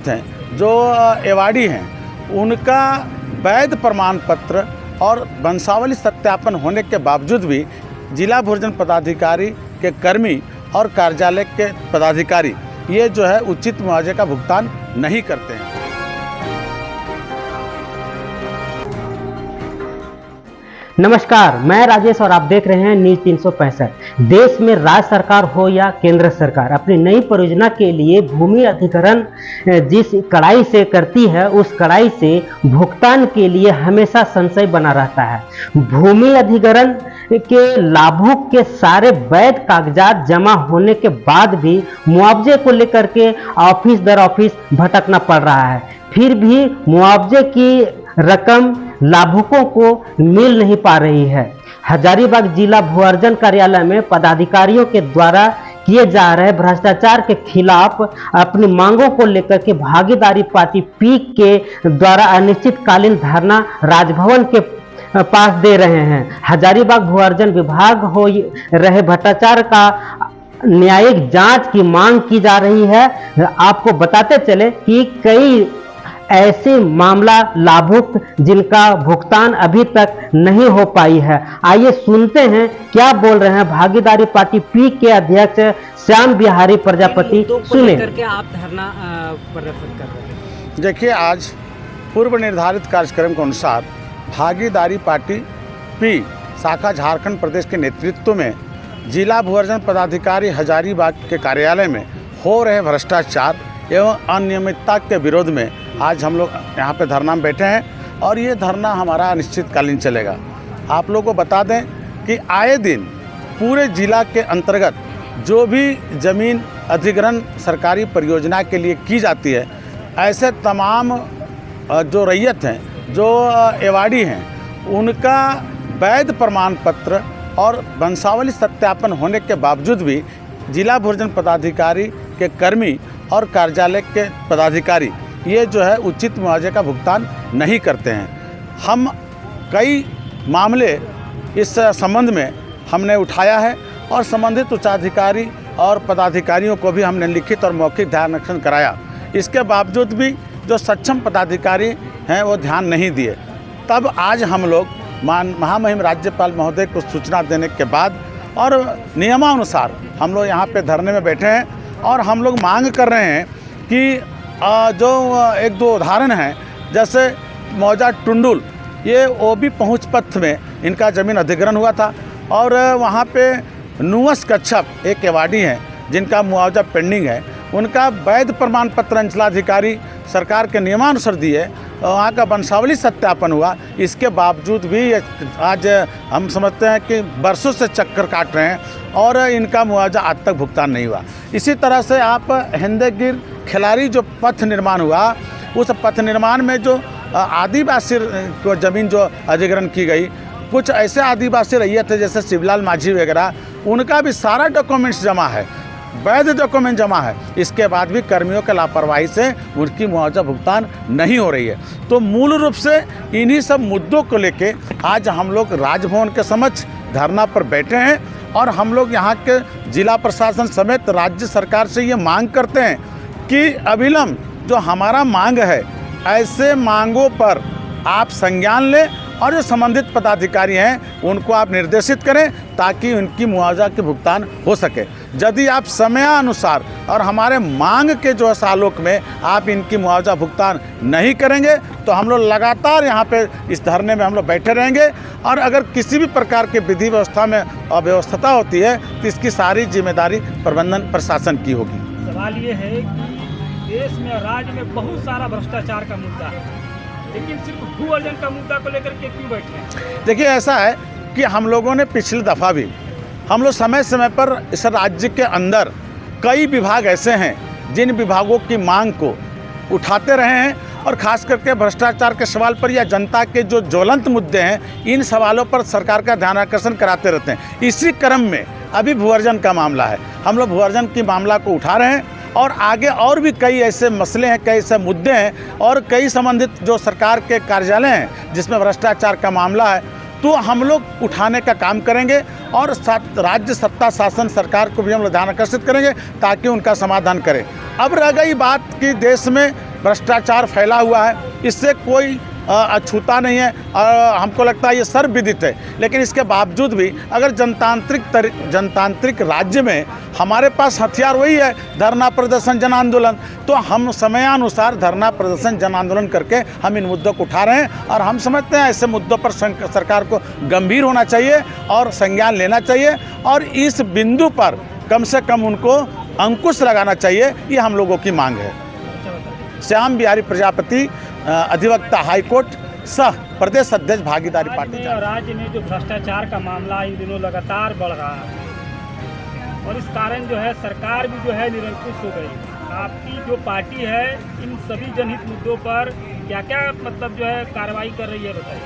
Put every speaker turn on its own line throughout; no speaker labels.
रैयत हैं, जो एवार्डी हैं, उनका वैध प्रमाण पत्र और वंशावली सत्यापन होने के बावजूद भी जिला भूर्जन पदाधिकारी के कर्मी और कार्यालय के पदाधिकारी ये जो है उचित मुआवजे का भुगतान नहीं करते हैं।
नमस्कार, मैं राजेश और आप देख रहे हैं न्यूज 365। देश में राज्य सरकार हो या केंद्र सरकार अपनी नई परियोजना के लिए भूमि अधिग्रहण जिस कड़ाई से करती है, उस कड़ाई से भुगतान के लिए हमेशा संशय बना रहता है। भूमि अधिग्रहण के लाभुक के सारे वैध कागजात जमा होने के बाद भी मुआवजे को लेकर के ऑफिस दर ऑफिस भटकना पड़ रहा है। फिर भी मुआवजे की रकम लाभुकों को मिल नहीं पा रही है। हजारीबाग जिला भूअर्जन कार्यालय में पदाधिकारियों के द्वारा किए जा रहे भ्रष्टाचार के खिलाफ अपनी मांगों को लेकर के भागीदारी पार्टी पी के द्वारा अनिश्चितकालीन धरना राजभवन के पास दे रहे हैं। हजारीबाग भूअर्जन विभाग हो रहे भ्रष्टाचार का न्यायिक जांच की मांग की जा रही है। आपको बताते चले कि कई ऐसे मामला लाभुक जिनका भुगतान अभी तक नहीं हो पाई है। आइए सुनते हैं क्या बोल रहे हैं भागीदारी पार्टी पी के अध्यक्ष श्याम बिहारी प्रजापति। सुने
करके आप धरना प्रदर्शन कर रहे हैं।
देखिए, आज पूर्व निर्धारित कार्यक्रम के अनुसार भागीदारी पार्टी पी शाखा झारखंड प्रदेश के नेतृत्व में जिला भूअर्जन पदाधिकारी हजारीबाग के कार्यालय में हो रहे भ्रष्टाचार एवं अनियमितता के विरोध में आज हम लोग यहाँ पे धरना में बैठे हैं और ये धरना हमारा अनिश्चितकालीन चलेगा। आप लोगों को बता दें कि आए दिन पूरे जिला के अंतर्गत जो भी ज़मीन अधिग्रहण सरकारी परियोजना के लिए की जाती है, ऐसे तमाम जो रैयत हैं, जो एवार्डी हैं, उनका वैध प्रमाण पत्र और वंशावली सत्यापन होने के बावजूद भी जिला भूर्जन पदाधिकारी के कर्मी और कार्यालय के पदाधिकारी ये जो है उचित मुआवजे का भुगतान नहीं करते हैं। हम कई मामले इस संबंध में हमने उठाया है और संबंधित उच्चाधिकारी और पदाधिकारियों को भी हमने लिखित और मौखिक ध्यानाकर्षण कराया। इसके बावजूद भी जो सक्षम पदाधिकारी हैं वो ध्यान नहीं दिए। तब आज हम लोग महामहिम राज्यपाल महोदय को सूचना देने के बाद और नियमानुसार हम लोग यहाँ पे धरने में बैठे हैं और हम लोग मांग कर रहे हैं कि जो एक दो उदाहरण हैं, जैसे मौजा टुंडुल, ये ओबी पहुँच पथ में इनका ज़मीन अधिग्रहण हुआ था और वहाँ पे नुवस कच्छप एक एवार्डी हैं जिनका मुआवजा पेंडिंग है। उनका वैध प्रमाण पत्र अंचलाधिकारी सरकार के नियमानुसार दिए, वहाँ का वंशावली सत्यापन हुआ। इसके बावजूद भी आज हम समझते हैं कि बरसों से चक्कर काट रहे हैं और इनका मुआवजा आज तक भुगतान नहीं हुआ। इसी तरह से आप हिंदगिर खिलाड़ी जो पथ निर्माण हुआ, उस पथ निर्माण में जो आदिवासी को ज़मीन जो अधिग्रहण की गई, कुछ ऐसे आदिवासी रैयत थे जैसे शिवलाल माझी वगैरह, उनका भी सारा डॉक्यूमेंट्स जमा है, वैध डॉक्यूमेंट जमा है। इसके बाद भी कर्मियों के लापरवाही से उनकी मुआवजा भुगतान नहीं हो रही है। तो मूल रूप से इन्हीं सब मुद्दों को लेके आज हम लोग राजभवन के समक्ष धरना पर बैठे हैं और हम लोग यहाँ के जिला प्रशासन समेत राज्य सरकार से ये मांग करते हैं कि अविलंब जो हमारा मांग है, ऐसे मांगों पर आप संज्ञान लें और जो संबंधित पदाधिकारी हैं उनको आप निर्देशित करें ताकि उनकी मुआवजा के भुगतान हो सके। यदि आप समयानुसार और हमारे मांग के जो आलोक में आप इनकी मुआवजा भुगतान नहीं करेंगे तो हम लोग लगातार यहाँ पे इस धरने में हम लोग बैठे रहेंगे और अगर किसी भी प्रकार के विधि व्यवस्था में अव्यवस्था होती है तो इसकी सारी जिम्मेदारी प्रबंधन प्रशासन की होगी।
सवाल ये है कि देश में राज्य में बहुत सारा भ्रष्टाचार का मुद्दा है, लेकिन सिर्फ भू अर्जन का मुद्दा को लेकर के क्यों बैठे हैं?
देखिए, ऐसा है कि हम लोगों ने पिछली दफ़ा भी हम लोग समय समय पर इस राज्य के अंदर कई विभाग ऐसे हैं जिन विभागों की मांग को उठाते रहे हैं और ख़ास करके भ्रष्टाचार के सवाल पर या जनता के जो ज्वलंत मुद्दे हैं, इन सवालों पर सरकार का ध्यान आकर्षण कराते रहते हैं। इसी क्रम में अभी भू अर्जन का मामला है, हम लोग भू अर्जन की मामला को उठा रहे हैं और आगे और भी कई ऐसे मसले हैं, कई ऐसे मुद्दे हैं और कई संबंधित जो सरकार के कार्यालय हैं जिसमें भ्रष्टाचार का मामला है, तो हम लोग उठाने का काम करेंगे और राज्य सत्ता शासन सरकार को भी हम लोग ध्यान आकर्षित करेंगे ताकि उनका समाधान करें। अब रह गई बात कि देश में भ्रष्टाचार फैला हुआ है, इससे कोई अछूता नहीं है। हमको लगता है ये सर्वविदित है, लेकिन इसके बावजूद भी अगर जनतांत्रिक राज्य में हमारे पास हथियार वही है धरना प्रदर्शन जन आंदोलन, तो हम समयानुसार धरना प्रदर्शन जन आंदोलन करके हम इन मुद्दों को उठा रहे हैं। और हम समझते हैं ऐसे मुद्दों पर सरकार को गंभीर होना चाहिए और संज्ञान लेना चाहिए और इस बिंदु पर कम से कम उनको अंकुश लगाना चाहिए, ये हम लोगों की मांग है। श्याम बिहारी प्रजापति, अधिवक्ता हाईकोर्ट, सह प्रदेश अध्यक्ष भागीदारी पार्टी।
राज्य में जो भ्रष्टाचार का मामला इन दिनों लगातार बढ़ रहा है और इस कारण जो है सरकार भी जो है निरंकुश हो गई। आपकी जो पार्टी है इन सभी जनहित मुद्दों पर क्या क्या मतलब जो है कार्रवाई कर रही है, बताइए।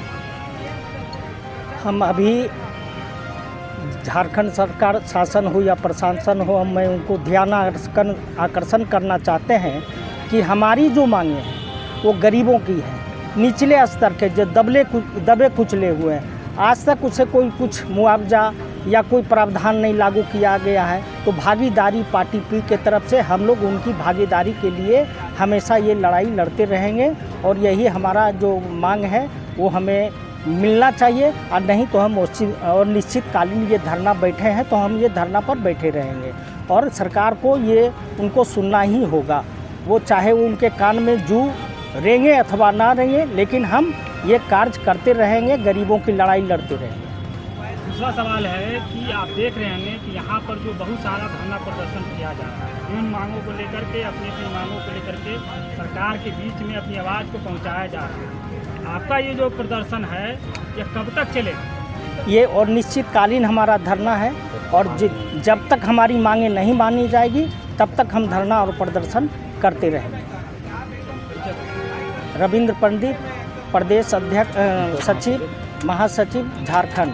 हम अभी झारखंड सरकार शासन हो या प्रशासन हो, मैं उनको ध्यान आकर्षण करना चाहते हैं कि हमारी जो मांगे हैं वो गरीबों की है, निचले स्तर के जो दबे कुचले हुए हैं। आज तक उसे कोई कुछ मुआवजा या कोई प्रावधान नहीं लागू किया गया है। तो भागीदारी पार्टी पी के तरफ से हम लोग उनकी भागीदारी के लिए हमेशा ये लड़ाई लड़ते रहेंगे और यही हमारा जो मांग है वो हमें मिलना चाहिए। और नहीं तो हम निश्चितकालीन ये धरना बैठे हैं तो हम ये धरना पर बैठे रहेंगे और सरकार को ये उनको सुनना ही होगा। वो चाहे वो उनके कान में जू रेंगे अथवा ना रेंगे, लेकिन हम ये कार्य करते रहेंगे, गरीबों की लड़ाई लड़ते रहेंगे।
दूसरा सवाल है कि आप देख रहे हैं कि यहाँ पर जो बहुत सारा धरना प्रदर्शन किया जा रहा है, इन मांगों को लेकर के अपनी मांगों को लेकर के सरकार के बीच में अपनी आवाज़ को पहुँचाया जा रहा है। आपका ये जो प्रदर्शन है ये कब तक चलेगा?
ये और निश्चितकालीन हमारा धरना है और जब तक हमारी मांगें नहीं मानी जाएगी तब तक हम धरना और प्रदर्शन करते रहेंगे। रविंद्र पंडित, प्रदेश अध्यक्ष सचिव महासचिव झारखंड।